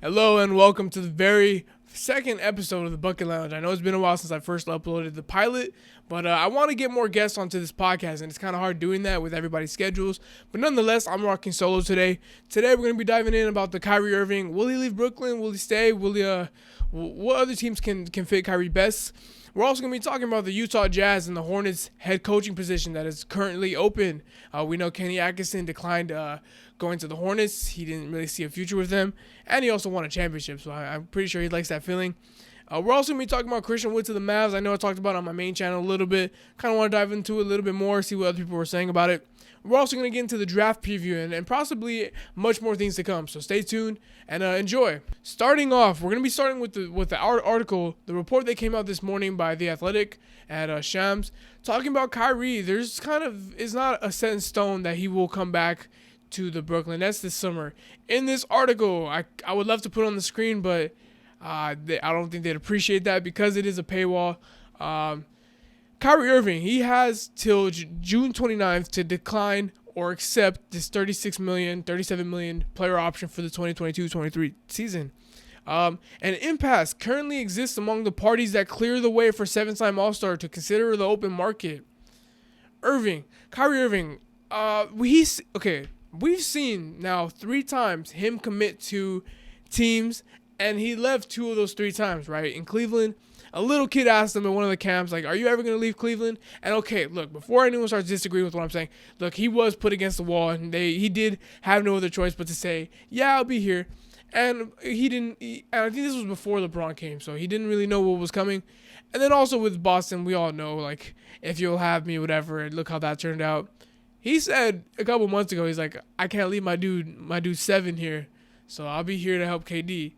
Hello and welcome to the very second episode of the Bucket Lounge. I know it's been a while since I first uploaded the pilot, but I want to get more guests onto this podcast, and it's kind of hard doing that with everybody's schedules. But nonetheless, I'm rocking solo today. Today we're going to be diving in about the Kyrie Irving. Will he leave Brooklyn? Will he stay? What other teams can fit Kyrie best? We're also going to be talking about the Utah Jazz and the Hornets head coaching position that is currently open. We know Kenny Atkinson declined going to the Hornets. He didn't really see a future with them, and he also won a championship, so I'm pretty sure he likes that feeling. We're also going to be talking about Christian Wood to the Mavs. I know I talked about it on my main channel a little bit. Kind of want to dive into it a little bit more, see what other people were saying about it. We're also going to get into the draft preview and possibly much more things to come. So stay tuned and enjoy. Starting off, we're going to be starting with the article, the report that came out this morning by The Athletic at Shams, talking about Kyrie. It's not a set in stone that he will come back to the Brooklyn Nets this summer. In this article, I would love to put on the screen, but I don't think they'd appreciate that because it is a paywall. Kyrie Irving, he has till June 29th to decline or accept this $37 million player option for the 2022-23 season. An impasse currently exists among the parties that clear the way for seven-time All-Star to consider the open market. Kyrie Irving, we've seen now 3 times him commit to teams, and he left 2 of those 3 times, right? In Cleveland, a little kid asked him at one of the camps, like, are you ever going to leave Cleveland? And okay, look, before anyone starts disagreeing with what I'm saying, look, he was put against the wall, and he did have no other choice but to say, yeah, I'll be here. And and I think this was before LeBron came, so he didn't really know what was coming. And then also with Boston, we all know, like, if you'll have me, whatever, and look how that turned out. He said a couple months ago, he's like, I can't leave my dude 7 here, so I'll be here to help KD.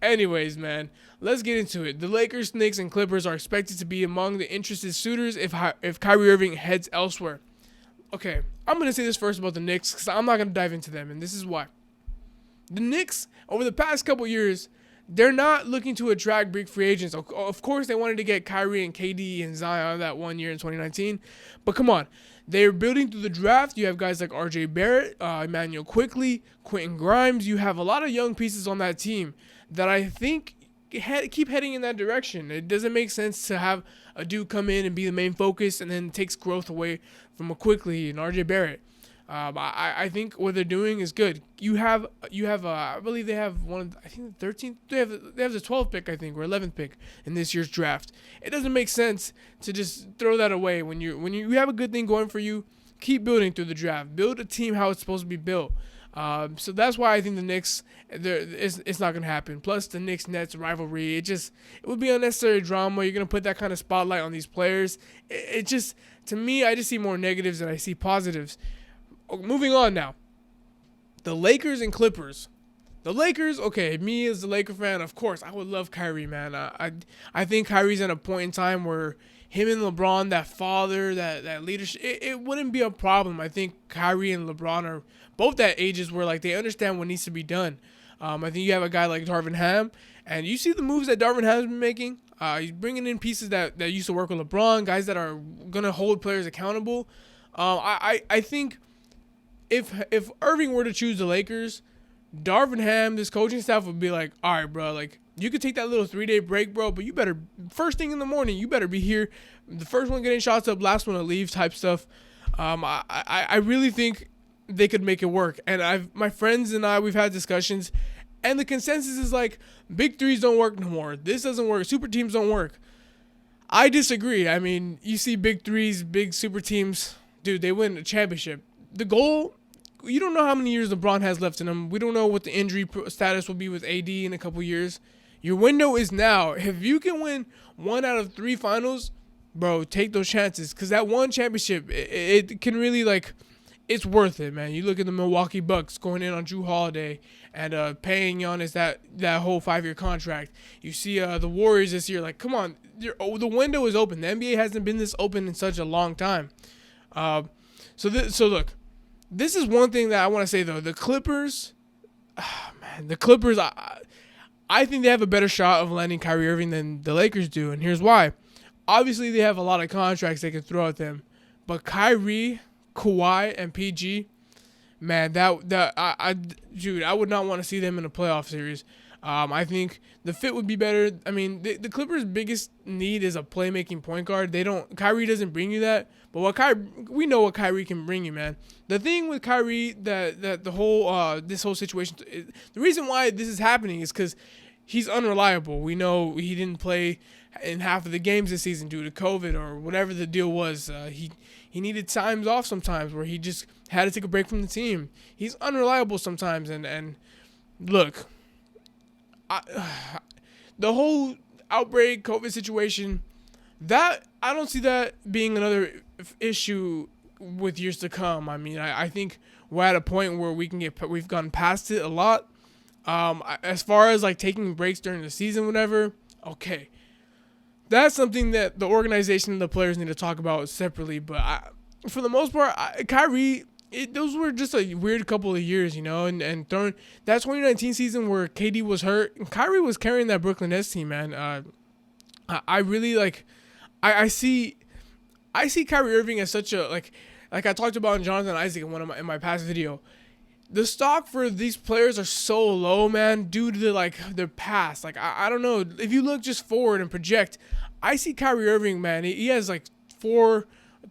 Anyways, man, let's get into it. The Lakers, Knicks, and Clippers are expected to be among the interested suitors if Kyrie Irving heads elsewhere. Okay, I'm going to say this first about the Knicks because I'm not going to dive into them, and this is why. The Knicks, over the past couple years, they're not looking to attract big free agents. Of course, they wanted to get Kyrie and KD and Zion that 1 year in 2019, but come on. They're building through the draft. You have guys like RJ Barrett, Emmanuel Quickley, Quentin Grimes. You have a lot of young pieces on that team that I think keep heading in that direction. It doesn't make sense to have a dude come in and be the main focus and then takes growth away from a Quickley and RJ Barrett. I think what they're doing is good. You have I believe they have I think the 13th, they have the 12th pick, I think, or 11th pick in this year's draft. It doesn't make sense to just throw that away when you have a good thing going for you. Keep building through the draft. Build a team how it's supposed to be built. So that's why I think the Knicks, it's not going to happen. Plus, the Knicks-Nets rivalry, it would be unnecessary drama. You're going to put that kind of spotlight on these players. To me, I just see more negatives than I see positives. Moving on now. The Lakers and Clippers. The Lakers, okay, me as a Laker fan, of course, I would love Kyrie, man. I think Kyrie's at a point in time where him and LeBron, that father, that leadership, it wouldn't be a problem. I think Kyrie and LeBron are both at ages where, like, they understand what needs to be done. I think you have a guy like Darvin Ham, and you see the moves that Darvin Ham's been making. He's bringing in pieces that used to work with LeBron, guys that are going to hold players accountable. I think if Irving were to choose the Lakers, Darvin Ham, this coaching staff would be like, all right, bro, like, you could take that little 3-day break, bro, but you better, first thing in the morning, you better be here. The first one getting shots up, last one to leave type stuff. I really think they could make it work. And my friends and I, we've had discussions, and the consensus is like, big threes don't work no more. This doesn't work. Super teams don't work. I disagree. I mean, you see big threes, big super teams, dude, they win a championship. The goal, you don't know how many years LeBron has left in him. We don't know what the injury status will be with AD in a couple years. Your window is now. If you can win 1 out of 3 finals, bro, take those chances. Because that one championship, it can really, like, it's worth it, man. You look at the Milwaukee Bucks going in on Drew Holiday and paying Giannis that whole 5-year contract. You see the Warriors this year. Like, come on. The window is open. The NBA hasn't been this open in such a long time. So look, this is one thing that I want to say, though. The Clippers, I think they have a better shot of landing Kyrie Irving than the Lakers do, and here's why. Obviously, they have a lot of contracts they can throw at them, but Kyrie, Kawhi, and PG, man, dude, I would not want to see them in a playoff series. I think the fit would be better. I mean, the Clippers' biggest need is a playmaking point guard. Kyrie doesn't bring you that, but we know what Kyrie can bring you, man. The thing with Kyrie, that the whole this whole situation, the reason why this is happening is because he's unreliable. We know he didn't play in half of the games this season due to COVID or whatever the deal was. He needed times off sometimes where he just had to take a break from the team. He's unreliable sometimes, and look, the whole outbreak COVID situation, that I don't see that being another issue with years to come. I mean, I think we're at a point where we've gone past it a lot. As far as like taking breaks during the season, whatever, okay, that's something that the organization and the players need to talk about separately. But for the most part, Kyrie, those were just a weird couple of years, you know, and that 2019 season where KD was hurt, Kyrie was carrying that Brooklyn Nets team, man. I really like, I see Kyrie Irving as such a like I talked about in Jonathan Isaac in my past video. The stock for these players are so low, man, due to their past. Like I don't know, if you look just forward and project, I see Kyrie Irving, man. He has like 3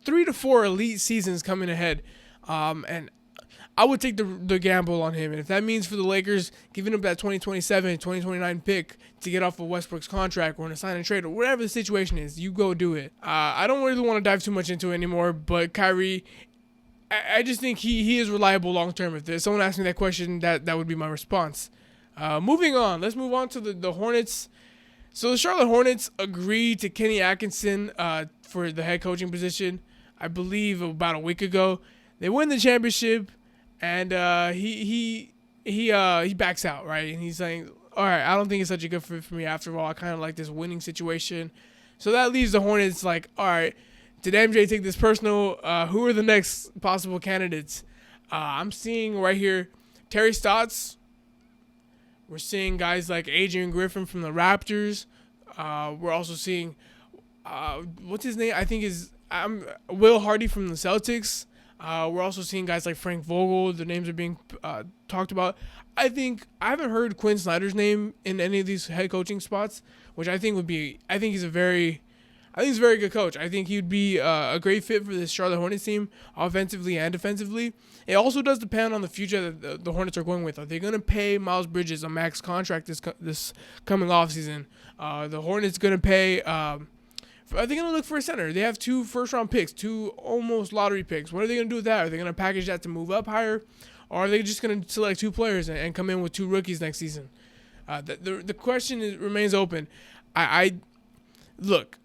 to 4 elite seasons coming ahead, and I would take the gamble on him. And if that means for the Lakers giving up that 2027, 2029 pick to get off of Westbrook's contract or in a sign and trade or whatever the situation is, you go do it. I don't really want to dive too much into it anymore, but Kyrie, I just think he is reliable long term. If there's someone asking me that question, that would be my response. Moving on, let's move on to the Hornets. So the Charlotte Hornets agreed to Kenny Atkinson for the head coaching position, I believe about a week ago. They win the championship, and he backs out, right? And he's saying, all right, I don't think it's such a good fit for me after all. I kind of like this winning situation. So that leaves the Hornets like, all right, did MJ take this personal? Who are the next possible candidates? I'm seeing right here Terry Stotts. We're seeing guys like Adrian Griffin from the Raptors. We're also seeing, what's his name? I think is Will Hardy from the Celtics. We're also seeing guys like Frank Vogel. The names are being talked about. I haven't heard Quinn Snyder's name in any of these head coaching spots, which I think he's a very good coach. I think he'd be a great fit for this Charlotte Hornets team, offensively and defensively. It also does depend on the future that the Hornets are going with. Are they going to pay Miles Bridges a max contract this coming offseason? The Hornets going to pay... are they going to look for a center? They have 2 first-round picks, 2 almost lottery picks. What are they going to do with that? Are they going to package that to move up higher? Or are they just going to select 2 players and come in with 2 rookies next season? The question remains open. Look,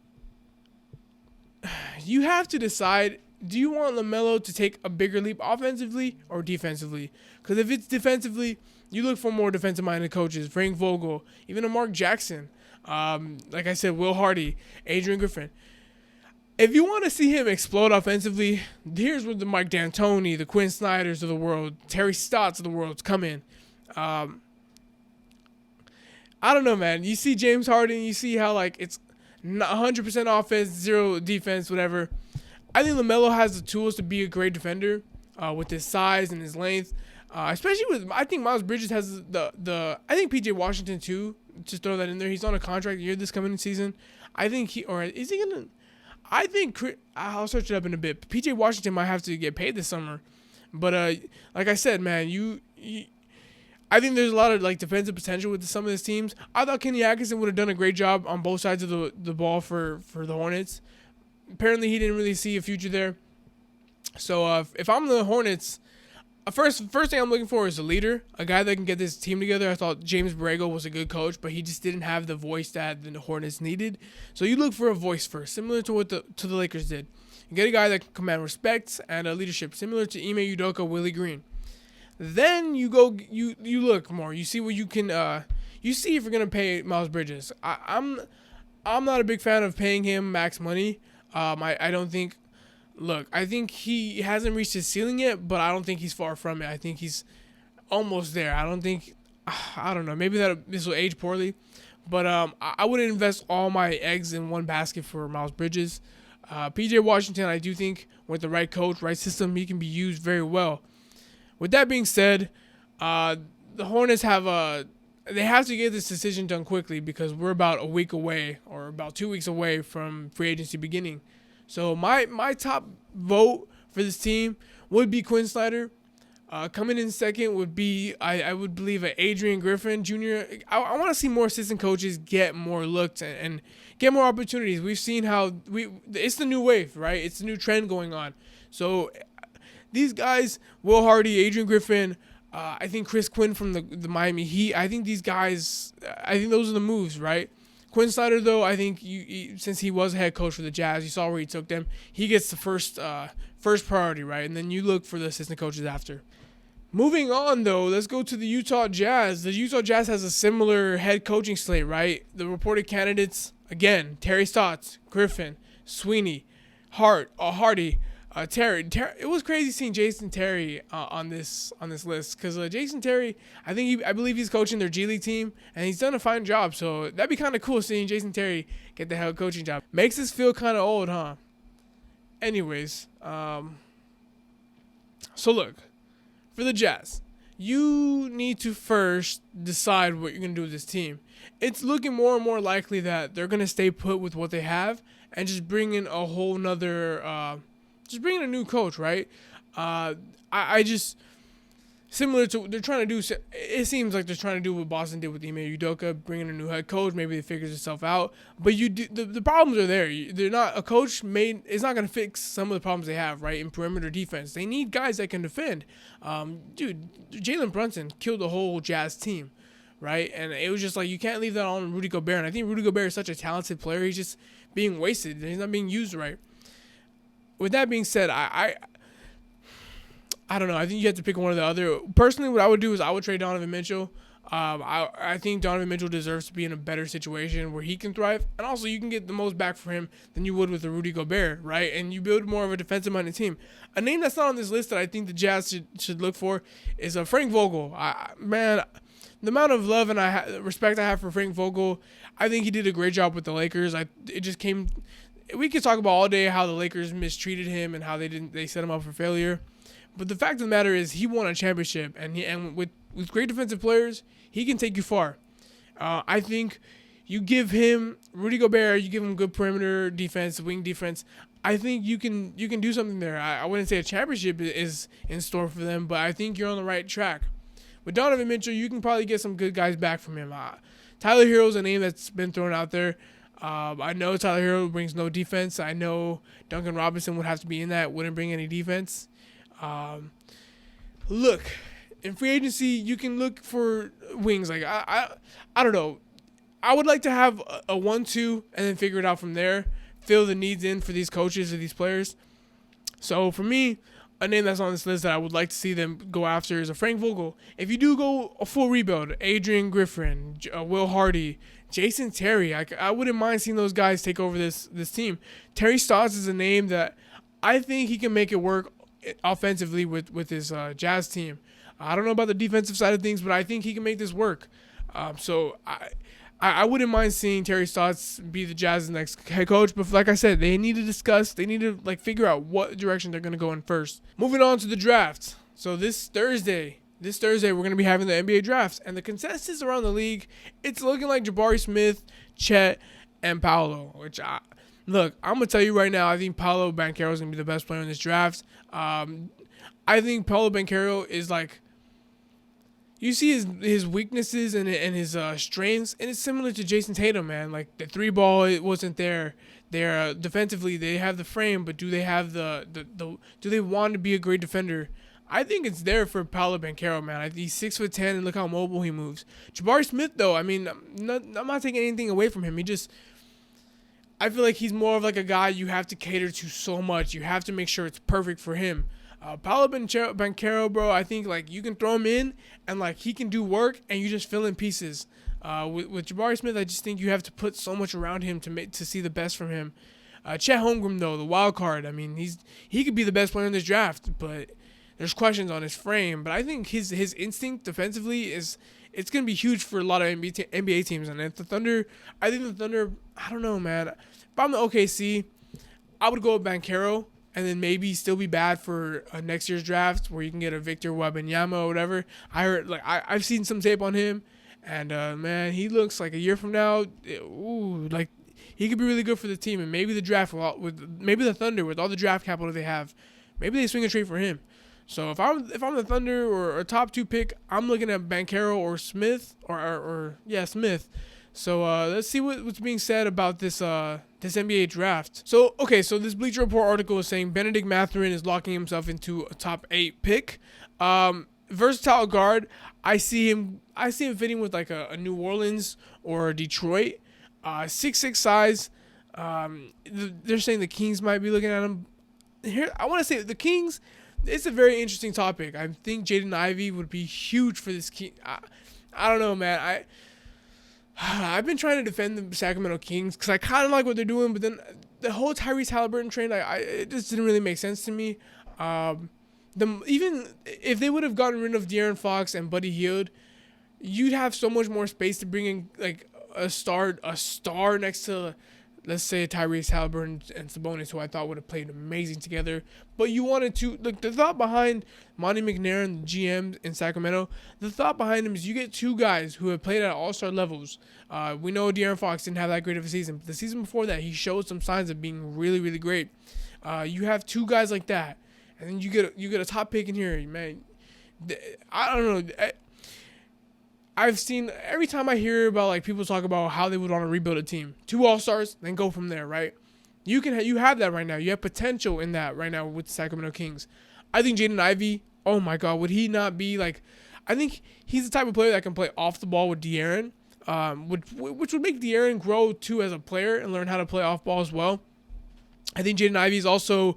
you have to decide, do you want LaMelo to take a bigger leap offensively or defensively? Because if it's defensively, you look for more defensive-minded coaches, Frank Vogel, even a Mark Jackson. Like I said, Will Hardy, Adrian Griffin. If you want to see him explode offensively, here's where the Mike D'Antoni, the Quinn Snyders of the world, Terry Stotts of the world come in. I don't know, man. You see James Harden, you see how it's 100% offense, 0 defense, whatever. I think LaMelo has the tools to be a great defender with his size and his length. Especially I think Miles Bridges has I think PJ Washington too, just throw that in there. He's on a contract year this coming season. I think I'll search it up in a bit. PJ Washington might have to get paid this summer. But like I said, man, I think there's a lot of defensive potential with some of these teams. I thought Kenny Atkinson would have done a great job on both sides of the ball for the Hornets. Apparently he didn't really see a future there. So if I'm the Hornets, first thing I'm looking for is a leader, a guy that can get this team together. I thought James Borrego was a good coach, but he just didn't have the voice that the Hornets needed. So you look for a voice first, similar to what the Lakers did. You get a guy that can command respect and leadership, similar to Ime Udoka, Willie Green. Then you go, you look more. You see what you can. You see if you're gonna pay Miles Bridges. I'm not a big fan of paying him max money. I don't think. Look, I think he hasn't reached his ceiling yet, but I don't think he's far from it. I think he's almost there. I don't know. Maybe this will age poorly, but I wouldn't invest all my eggs in one basket for Miles Bridges. PJ Washington, I do think with the right coach, right system, he can be used very well. With that being said, the Hornets they have to get this decision done quickly because we're about a week away or about 2 weeks away from free agency beginning. So my top vote for this team would be Quinn Snyder. Coming in second would be, I would believe, Adrian Griffin Jr. I want to see more assistant coaches get more looks and get more opportunities. We've seen how it's the new wave, right? It's the new trend going on. So these guys, Will Hardy, Adrian Griffin, I think Chris Quinn from the Miami Heat, I think these guys, I think those are the moves, right? Quinn Snyder, though, I think since he was head coach for the Jazz, you saw where he took them. He gets the first priority, right? And then you look for the assistant coaches after. Moving on, though, let's go to the Utah Jazz. The Utah Jazz has a similar head coaching slate, right? The reported candidates, again, Terry Stotts, Griffin, Sweeney, Hardy, Terry. It was crazy seeing Jason Terry on this list because Jason Terry, I believe he's coaching their G League team, and he's done a fine job. So that'd be kind of cool seeing Jason Terry get the head coaching job. Makes us feel kind of old, huh? Anyways, so look. For the Jazz, you need to first decide what you're going to do with this team. It's looking more and more likely that they're going to stay put with what they have and just bring in a whole nother, just bring in a new coach, right? I just, similar to, they're trying to do, it seems like they're trying to do what Boston did with Ime Udoka, bringing a new head coach. Maybe it figures itself out. But the problems are there. They're not, a coach is not going to fix some of the problems they have, right, in perimeter defense. They need guys that can defend. Jalen Brunson killed the whole Jazz team, right? And it was just like, you can't leave that on Rudy Gobert. And I think Rudy Gobert is such a talented player. He's just being wasted. He's not being used right. With that being said, I don't know. I think you have to pick one or the other. Personally, what I would do is I would trade Donovan Mitchell. I think Donovan Mitchell deserves to be in a better situation where he can thrive. And also, you can get the most back for him than you would with a Rudy Gobert, right? And you build more of a defensive-minded team. A name that's not on this list that I think the Jazz should look for is Frank Vogel. Man, the amount of love and respect I have for Frank Vogel, I think he did a great job with the Lakers. We could talk about all day how the Lakers mistreated him and how they set him up for failure. But the fact of the matter is he won a championship, and with great defensive players, he can take you far. I think you give him Rudy Gobert, you give him good perimeter defense, wing defense. I think you can do something there. I wouldn't say a championship is in store for them, but I think you're on the right track. With Donovan Mitchell, you can probably get some good guys back from him. Tyler Hero's a name that's been thrown out there. I know Tyler Hero brings no defense. I know Duncan Robinson would have to be in that, wouldn't bring any defense. Look, in free agency, you can look for wings. Like I don't know. I would like to have a 1-2 and then figure it out from there. Fill the needs in for these coaches or these players. So for me, a name that's on this list that I would like to see them go after is a Frank Vogel. If you do go a full rebuild, Adrian Griffin, Will Hardy, Jason Terry, I wouldn't mind seeing those guys take over this team. Terry Stotts is a name that I think he can make it work offensively with his Jazz team. I don't know about the defensive side of things, but I think he can make this work. So I wouldn't mind seeing Terry Stotts be the Jazz's next head coach. But like I said, they need to discuss. They need to figure out what direction they're going to go in first. Moving on to the draft. So this Thursday, we're going to be having the NBA draft. And the consensus around the league, it's looking like Jabari Smith, Chet, and Paolo. Look, I'm going to tell you right now, I think Paolo Banchero is going to be the best player in this draft. I think Paolo Banchero is you see his weaknesses and his strengths, and it's similar to Jason Tatum, man. Like the three ball, it wasn't there. They're defensively, they have the frame, but do they have do they want to be a great defender? I think it's there for Paolo Banchero, man. He's 6'10", and look how mobile he moves. Jabari Smith, though, I mean, I'm not taking anything away from him. I feel like he's more of a guy you have to cater to so much. You have to make sure it's perfect for him. Paolo Banchero, bro, I think you can throw him in and he can do work and you just fill in pieces. With Jabari Smith, I just think you have to put so much around him to see the best from him. Chet Holmgren, though, the wild card. I mean, he could be the best player in this draft, but there's questions on his frame. But I think his instinct defensively it's going to be huge for a lot of NBA teams. And if the Thunder, I don't know, man. If I'm the OKC, I would go with Banchero. and then maybe still be bad for next year's draft where you can get a Victor Wembanyama or whatever. I heard I've seen some tape on him, and man, he looks like a year from now, like he could be really good for the team, and maybe the draft with maybe the Thunder with all the draft capital they have, maybe they swing a trade for him. So if I'm the Thunder or a top 2 pick, I'm looking at Banchero or Smith or Smith. So let's see what's being said about this NBA draft. So this Bleacher Report article is saying Benedict Mathurin is locking himself into a top 8 pick. Versatile guard. I see him fitting with like a New Orleans or a Detroit. 6'6" size. They're saying the Kings might be looking at him. Here, I want to say the Kings. It's a very interesting topic. I think Jaden Ivey would be huge for this King. I don't know, man. I've been trying to defend the Sacramento Kings because I kind of like what they're doing, but then the whole Tyrese Halliburton trade, it just didn't really make sense to me. Even if they would have gotten rid of De'Aaron Fox and Buddy Hield, you'd have so much more space to bring in like a star next to, let's say, Tyrese Halliburton and Sabonis, who I thought would have played amazing together. But you wanted to, like, the thought behind Monty McNair, the GM in Sacramento, the thought behind him is you get 2 guys who have played at all-star levels. We know De'Aaron Fox didn't have that great of a season, but the season before that, he showed some signs of being really, really great. You have 2 guys like that, and then you get a top pick in here, man. I don't know. I've seen every time I hear about like people talk about how they would want to rebuild a team, 2 all-stars, then go from there, right? You have that right now. You have potential in that right now with the Sacramento Kings. I think Jaden Ivey, oh my God, would he not be like? I think he's the type of player that can play off the ball with De'Aaron, which would make De'Aaron grow too as a player and learn how to play off ball as well. I think Jaden Ivey is also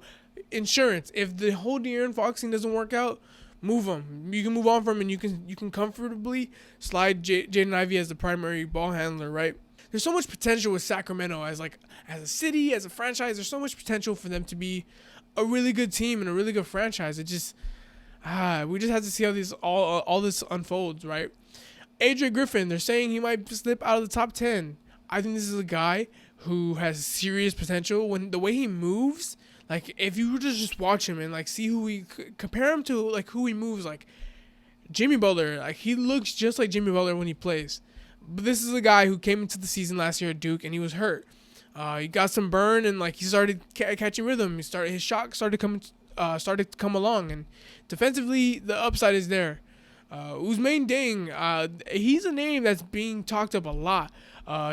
insurance. If the whole De'Aaron Fox thing doesn't work out, move him. You can move on from him, and you can comfortably slide Jaden Ivey as the primary ball handler, right? There's so much potential with Sacramento as a city, as a franchise. There's so much potential for them to be a really good team and a really good franchise. It just we just have to see how all this unfolds, right? AJ Griffin, they're saying he might slip out of the top 10. I think this is a guy who has serious potential. When the way he moves, like if you were to just watch him and like see compare him to like who he moves, like Jimmy Butler, like he looks just like Jimmy Butler when he plays. But this is a guy who came into the season last year at Duke and he was hurt. He got some burn and like he started catching rhythm. His shot started to come along, and defensively the upside is there. Ousmane Dieng, he's a name that's being talked up a lot.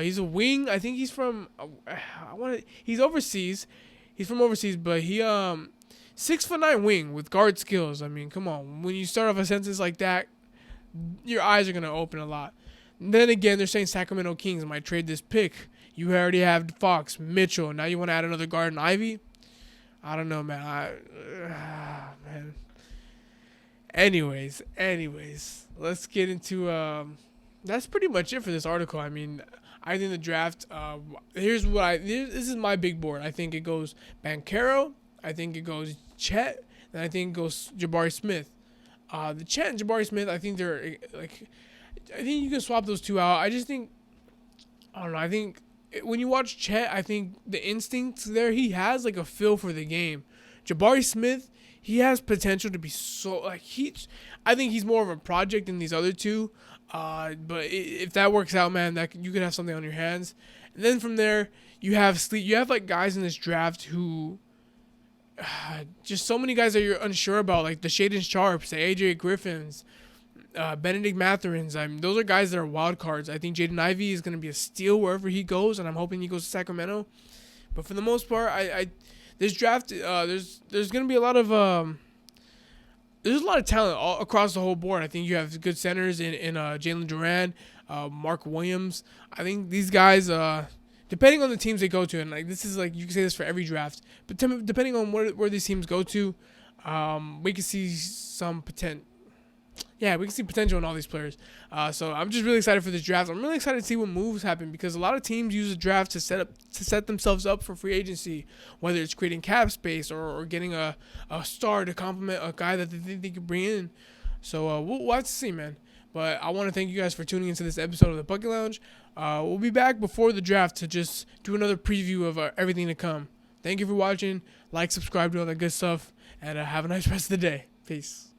He's a wing. I think he's from he's overseas. He's from overseas, but he 6'9" wing with guard skills. I mean, come on. When you start off a sentence like that, your eyes are gonna open a lot. And then again, they're saying Sacramento Kings might trade this pick. You already have Fox, Mitchell. Now you want to add another guard in Ivy? I don't know, man. Man. Anyways, let's get into. That's pretty much it for this article. I mean, I think the draft. This is my big board. I think it goes Banchero. I think it goes Chet, and I think it goes Jabari Smith. The Chet and Jabari Smith, I think they're like. I think you can swap those 2 out. I just think. I don't know. I think when you watch Chet, I think the instincts there, he has like a feel for the game. Jabari Smith, he has potential to be so like I think he's more of a project than these other 2. But if that works out, man, you could have something on your hands. And then from there, you have like guys in this draft who just so many guys that you're unsure about, like the Shaedon Sharps, the AJ Griffins, Benedict Mathurins. Those are guys that are wild cards. I think Jaden Ivey is going to be a steal wherever he goes, and I'm hoping he goes to Sacramento. But for the most part, this draft, there's going to be a lot of there's a lot of talent all across the whole board. I think you have good centers in Jalen Duran, Mark Williams. I think these guys, depending on the teams they go to, and like this is like you can say this for every draft, but depending on where these teams go to, we can see some potential. Yeah, we can see potential in all these players. So I'm just really excited for this draft. I'm really excited to see what moves happen because a lot of teams use the draft to set themselves up for free agency, whether it's creating cap space or getting a star to complement a guy that they think they could bring in. So we'll have to see, man. But I want to thank you guys for tuning into this episode of the Bucket Lounge. We'll be back before the draft to just do another preview of everything to come. Thank you for watching. Like, subscribe, do all that good stuff. And have a nice rest of the day. Peace.